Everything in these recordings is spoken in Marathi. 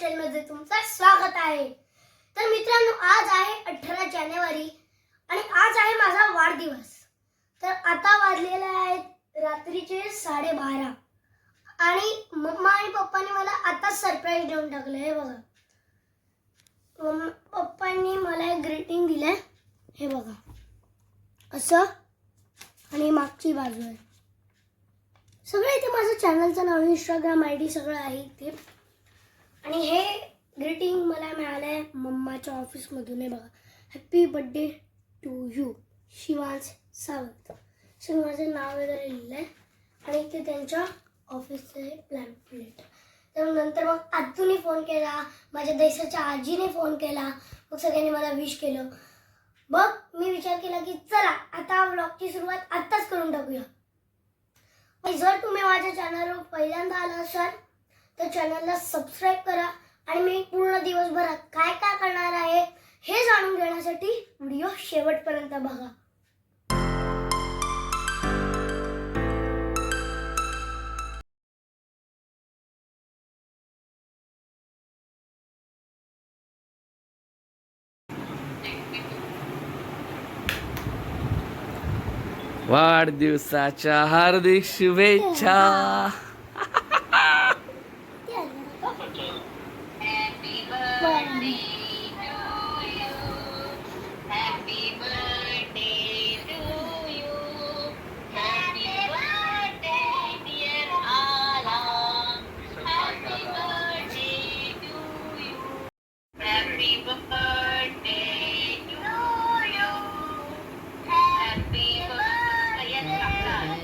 लाईफस्टाईलमध्ये तुमचं स्वागत आहे। तर मित्रांनो, आज आहे 18 जानेवारी आणि आज आहे माझा वाढदिवस। तर आता वाजलेले आहेत रात्रीचे 12:30 आणि मम्मा आणि पप्पांनी मला आता सरप्राईज देऊन टाकलं। हे बघा, पप्पांनी मला एक ग्रीटिंग दिलंय, हे बघा असं, आणि मागची बाजू आहे सगळं इथे माझं चॅनलचं नाव, इंस्टाग्राम आयडी सगळं आहे इथे। आणि हे ग्रीटिंग मला मिळालंय मम्माच्या ऑफिसमधून। हे बघा, happy birthday to you Shivansh Sawant, सगळं माझं नाव वगैरे लिहिलंय आणि इथे त्यांच्या ऑफिसचं प्लॅन प्लेट। तर नंतर मग आतूने फोन केला, माझ्या देशाच्या आजीने फोन केला, मग सगळ्यांनी मला विश केलं। मग मी विचार केला की चला आता व्लॉगची सुरुवात आत्ताच करून टाकूया। जर तुम्ही माझ्या चॅनलवर पहिल्यांदा आला असाल तर चॅनलला सबस्क्राईब करा आणि मी पूर्ण दिवसभरात काय काय करणार आहे हे जाणून घेण्यासाठी व्हिडिओ शेवटपर्यंत बघा। वाढदिवसाच्या हार्दिक शुभेच्छा।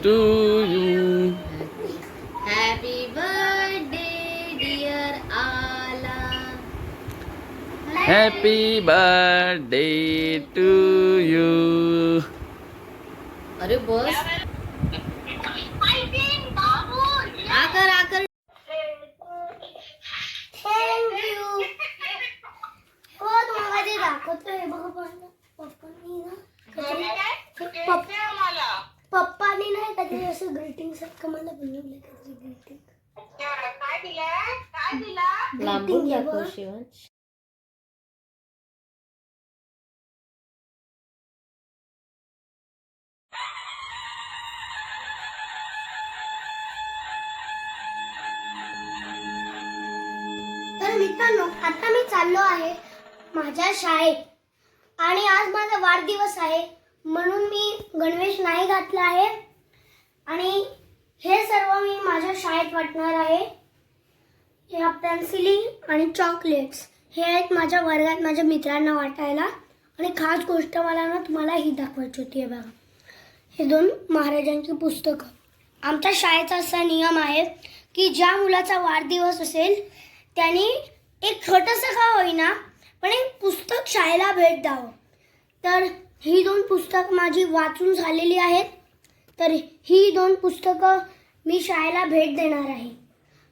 To you. Happy birthday dear Ala. Happy birthday to you. अरे बस आकर आकर थँक्यू। हो तुम्हाला जे दाखवतोय बघा, पप्पांनी ना पप्पानी नाही काहीतरी असं ग्रीटिंग सारखं मला बनवलं, काहीतरी ग्रीटिंग। काय दिला लांबून दाखव शिवांश। तर मित्रांनो, आता मी चाललो आहे माझ्या शाळेत आणि आज माझा वाढदिवस आहे म्हणून मी गणवेश नाही घातला आहे आणि हे सर्व मी माझ्या शाळेत वाटणार आहे। ह्या पेन्सिली आणि चॉकलेट्स हे आहेत माझ्या वर्गात माझ्या मित्रांना वाटायला। आणि खास गोष्ट मला ना तुम्हाला ही दाखवायची होती, हे बघा, हे 2 महाराजांची पुस्तकं। आमच्या शाळेचा असा नियम आहे की ज्या मुलाचा वाढदिवस असेल त्यांनी एक छोटंसं का होईना पण एक पुस्तक शाळेला भेट द्यावं। तर ही 2 पुस्तक माझी वाचून झालेली आहेत, तर ही 2 पुस्तकं मी शाळेला भेट देणार आहे।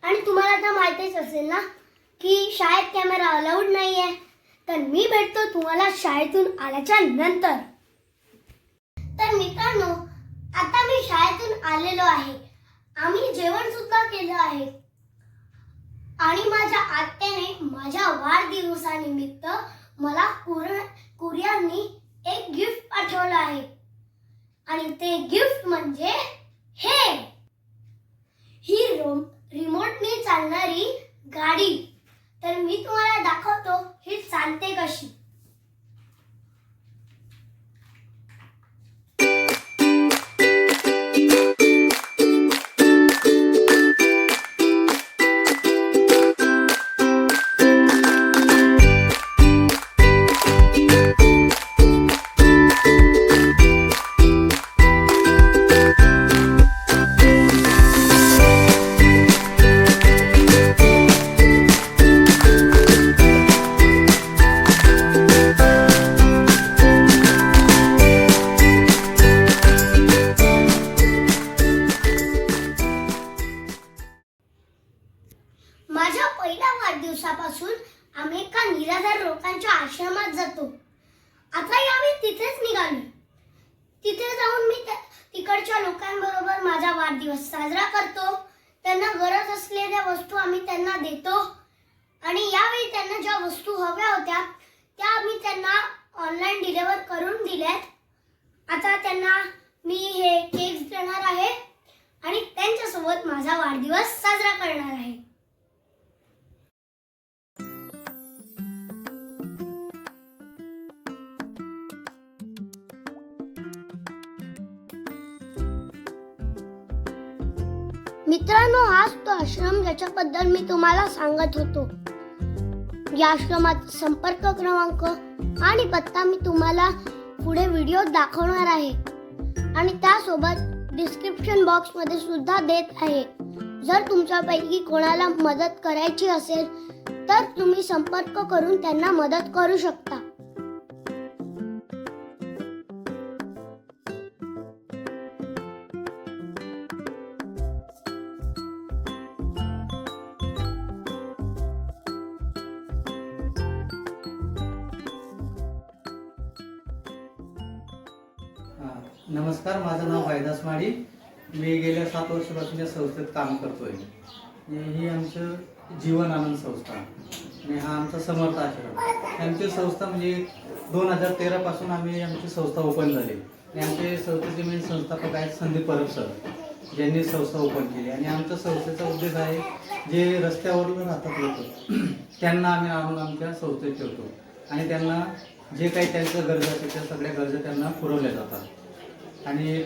आणि तुम्हाला आता माहितीच असेल ना की शाळेत कॅमेरा अलाउड नाही आहे, तर मी भेटतो तुम्हाला शाळेतून आल्याच्या नंतर। तर मित्रांनो, आता मी शाळेतून आलेलो आहे, आम्ही जेवण सुद्धा केलं आहे आणि माझ्या आत्याने माझ्या वाढदिवसानिमित्त मला कुरिअरनी एक गिफ्ट पाठवलं आहे आणि ते गिफ्ट म्हणजे ही रिमोटने चालणारी गाडी। तर मी तुम्हाला दाखवतो ही चालते कशी। माझ्या पहिल्या वाढदिवसापासून आम्ही एका निराधार लोकांच्या आश्रमात जातो। आताही आम्ही तिथेच निघालो। तिथे जाऊन मी तिकडच्या लोकांबरोबर माझा वाढदिवस साजरा करतो। त्यांना गरज असलेल्या वस्तू आम्ही त्यांना देतो आणि यावेळी त्यांना ज्या वस्तू हव्या होत्या त्या मी त्यांना ऑनलाईन डिलिव्हर करून दिल्यात. आता त्यांना मी हे केक्स देणार आहे आणि त्यांच्यासोबत माझा वाढदिवस साजरा करणार आहे. मित्रांनो, हाच तो आश्रम ज्याच्याबद्दल मी तुम्हाला सांगत होतो. या आश्रमात संपर्क क्रमांक आणि पत्ता मी तुम्हाला पुढे व्हिडिओ दाखवणार आहे आणि त्यासोबत डिस्क्रिप्शन बॉक्स मध्ये सुद्धा देत आहे. जर तुमच्यापैकी कोणाला मदत करायची असेल तर तुम्ही संपर्क करून त्यांना मदत करू शकता. नमस्कार, माझं नाव भाईदास माळी. मी गेल्या 7 वर्षापासून या संस्थेत काम करतोय. ही आमचं जीवन आनंद संस्था आणि हा आमचा समर्थ आश्रम. आमची संस्था म्हणजे 2013 पासून आमची संस्था ओपन झाली आणि आमचे संस्थेचे मेन संस्थापक आहेत संदीप परब सर, ज्यांनी संस्था ओपन केली. आणि आमच्या संस्थेचा उद्देश आहे जे रस्त्यावर राहतात लोक त्यांना आम्ही आणून आमच्या संस्थेत ठेवतो आणि त्यांना जे काही त्यांच्या गरजा असतात त्या सगळ्या गरजा त्यांना पुरवल्या जातात. आणि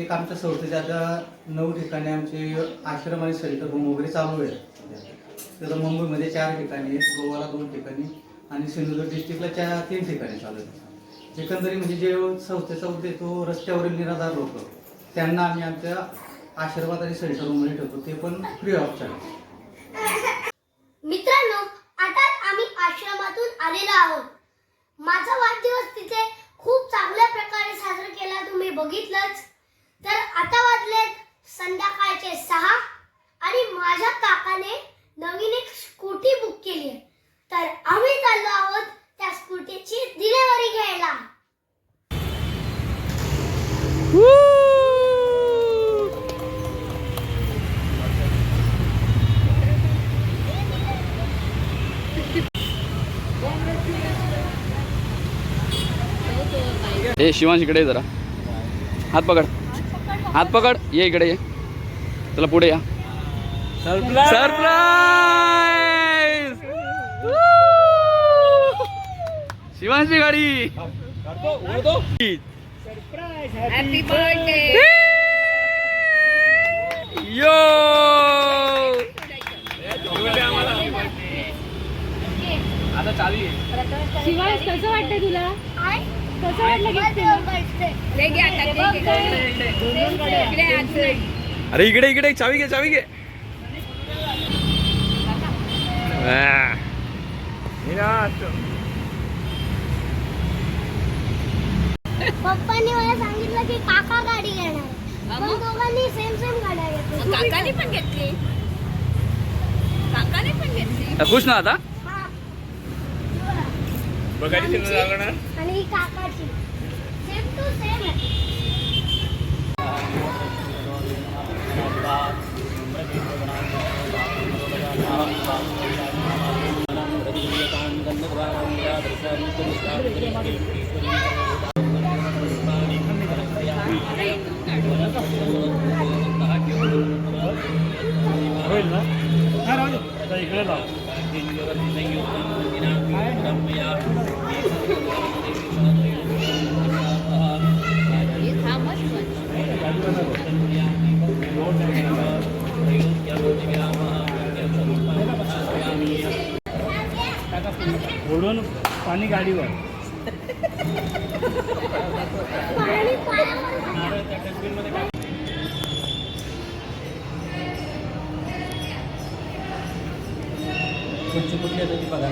एक आमच्या संस्थेच्या आता 9 ठिकाणी आमचे आश्रम आणि सेल्टर होम वगैरे चालू आहे. तर मुंबईमध्ये 4 ठिकाणी आहेत, गोवाला 2 ठिकाणी आणि सिंधुदुर्ग डिस्ट्रिक्टला 3 ठिकाणी चालू आहे. एकंदरीत म्हणजे जे संस्थेचा उद्देश तो रस्त्यावरील निराधार लोक त्यांना आम्ही आमच्या आश्रमात आणि सेल्टर होममध्ये ठेवतो, ते पण फ्री ऑफ चार्ज. मित्रांनो, आता आम्ही आश्रमातून आलेलो आहोत. माझा वाढदिवस तिथे खूप चांगल्या प्रकारे साजरा केला, तुम्ही बघितलंच. तर आता वाजलेत संध्याकाळचे 6 आणि माझ्या काकाने नवीन एक स्कूटी बुक केली आहे. तर आम्ही चाललो आहोत त्या स्कूटीची डिलिव्हरी घ्यायला. ए शिवांश, इकडे ये जरा. हात पकड, हात पकड. ये इकडे ये. चला पुढे या. सरप्राईज. शिवांशची गाडी. Happy birthday. यो. आता चालू आहे. शिवांश, कसं वाटतं तुला? कसं वाटलं गिफ्ट? अरे इकडे इकडे चावी घे, चावी घे. पप्पांनी मला सांगितलं की काका गाडी घेणार, पण दोघांनी सेम गाड्या घेतल्या. काकाने पण घेतली. काकाने पण घेतली. खुश ना आता. आणि ही काकाची सेम टू सेम आहे. होईल ना? हा, राहू दे. आता इकडे लाव. ओढून पाणी गाडीवर. पाणी पायावर कुठली आहे ती बघा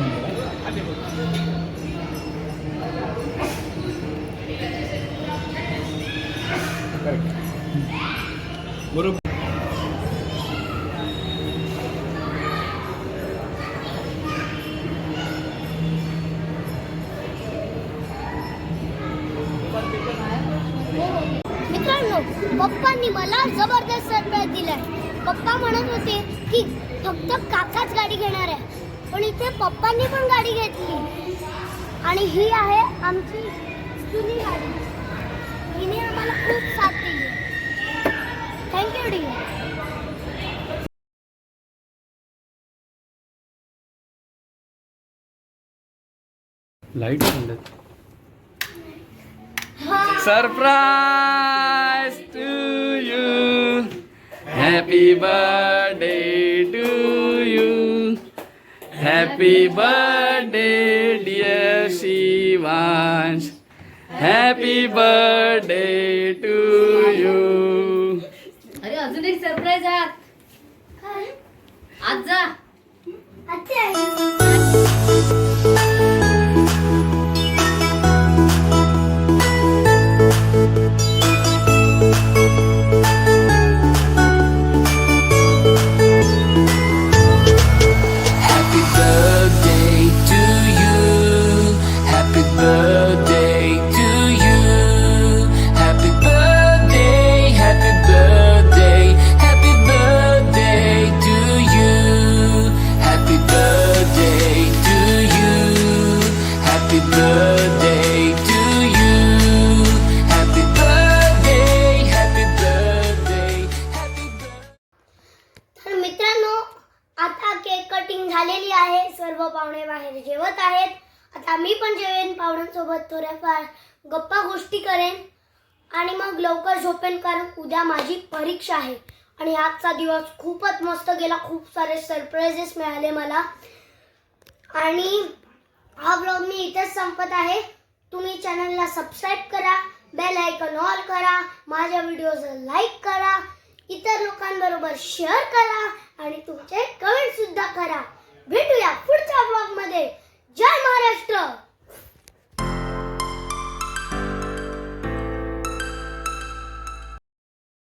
बरोबर. मित्रांनो, पप्पांनी मला जबरदस्त सरप्राईज दिलाय. पप्पा म्हणत होते की फक्त काकाच गाडी घेणार आहे, पण इथे पप्पांनी पण गाडी घेतली आणि ही आहे आमची जुनी गाडी. हिने आम्हाला खूप साथ दिली. Thank you delight surprise to you. Happy birthday to you. Happy birthday dear Shivansh. Happy birthday to you. अरे अजून एक सरप्राईज आहे आज जा. आत्या आहे. Happy birthday to you. Happy birthday to you. Happy birthday, happy birthday, happy birthday to you. Happy birthday to you. Happy birthday to you. Happy birthday, happy birthday, happy birthday. तर मित्रांनो, आता केक कटिंग झालेली आहे. सर्व पाहुणे बाहेर जेवत आहेत. आता मी पण जेवेन. पाहुण्यांसोबत थोड्याफार गप्पा गोष्टी करेन आणि मग लवकर झोपेन, कारण उद्या माझी परीक्षा आहे. आणि आजचा दिवस खूपच मस्त गेला. खूप सारे सरप्राइजेस मिळाले मला. आणि हा व्लॉग मी इथेच संपत आहे. तुम्ही चॅनलला सबस्क्राईब करा, बेल आयकॉन ऑल करा, माझ्या व्हिडिओला लाईक करा, इतर लोकांबरोबर शेअर करा आणि तुमचे कमेंट सुद्धा